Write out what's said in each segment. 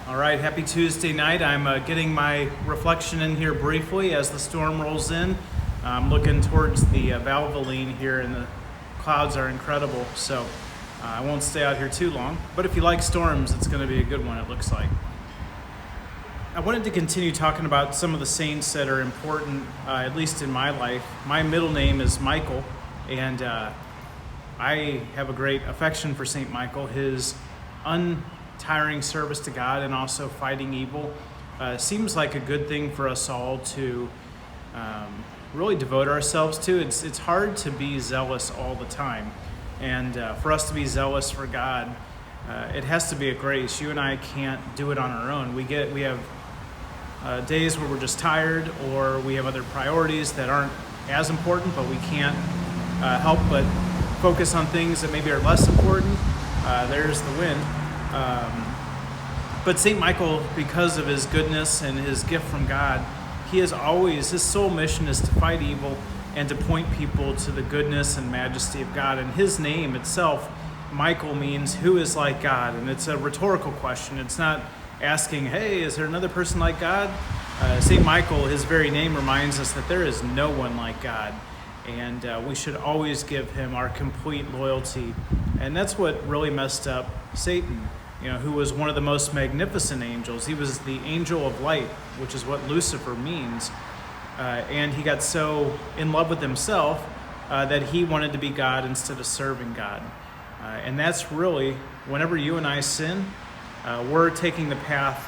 All right, happy Tuesday night. I'm getting my reflection in here briefly as the storm rolls in. I'm looking towards the Valvoline here, and the clouds are incredible, so I won't stay out here too long. But if you like storms, it's going to be a good one, it looks like. I wanted to continue talking about some of the saints that are important, at least in my life. My middle name is Michael, and I have a great affection for St. Michael. His untiring service to God and also fighting evil seems like a good thing for us all to really devote ourselves to. It's hard to be zealous all the time, and for us to be zealous for God, it has to be a grace. You and I can't do it on our own. We have days where we're just tired, or we have other priorities that aren't as important, but we can't help but focus on things that maybe are less important. There's the wind. But St. Michael, because of his goodness and his gift from God, his sole mission is to fight evil and to point people to the goodness and majesty of God. And his name itself, Michael, means who is like God. And it's a rhetorical question. It's not asking, hey, is there another person like God? St. Michael, his very name reminds us that there is no one like God. And we should always give him our complete loyalty. And that's what really messed up Satan, who was one of the most magnificent angels. He was the angel of light, which is what Lucifer means. And he got so in love with himself that he wanted to be God instead of serving God. And that's really, whenever you and I sin, we're taking the path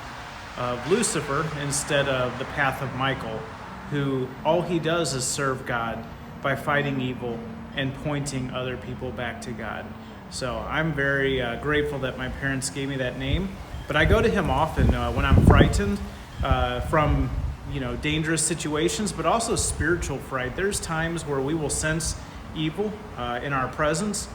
of Lucifer instead of the path of Michael, who all he does is serve God by fighting evil and pointing other people back to God. So I'm very grateful that my parents gave me that name. But I go to him often when I'm frightened from dangerous situations, but also spiritual fright. There's times where we will sense evil in our presence.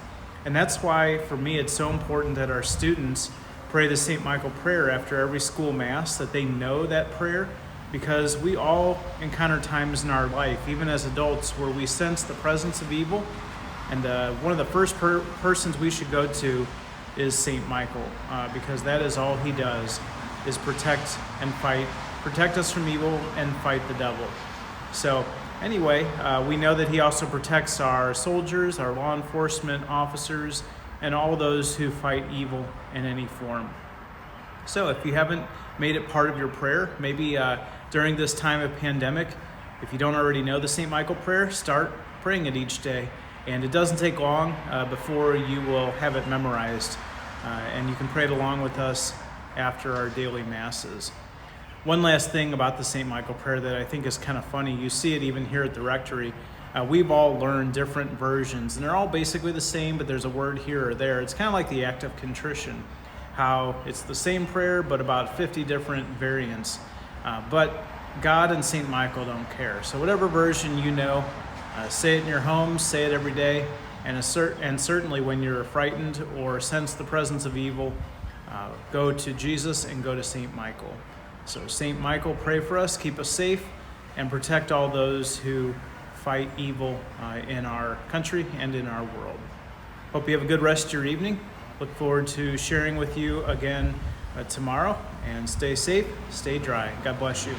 And that's why, for me, it's so important that our students pray the St. Michael prayer after every school mass, that they know that prayer, because we all encounter times in our life, even as adults, where we sense the presence of evil. And one of the first persons we should go to is St. Michael, because that is all he does, is protect us from evil and fight the devil. So anyway, we know that he also protects our soldiers, our law enforcement officers, and all those who fight evil in any form. So if you haven't made it part of your prayer, maybe during this time of pandemic, if you don't already know the St. Michael prayer, start praying it each day. And it doesn't take long before you will have it memorized. And you can pray it along with us after our daily masses. One last thing about the St. Michael prayer that I think is kind of funny. You see it even here at the rectory. We've all learned different versions, and they're all basically the same, but there's a word here or there. It's kind of like the act of contrition, how it's the same prayer, but about 50 different variants. But God and St. Michael don't care. So whatever version you know, say it in your home, say it every day, and certainly when you're frightened or sense the presence of evil, go to Jesus and go to St. Michael. So St. Michael, pray for us, keep us safe, and protect all those who fight evil in our country and in our world. Hope you have a good rest of your evening. Look forward to sharing with you again tomorrow, and stay safe, stay dry. God bless you.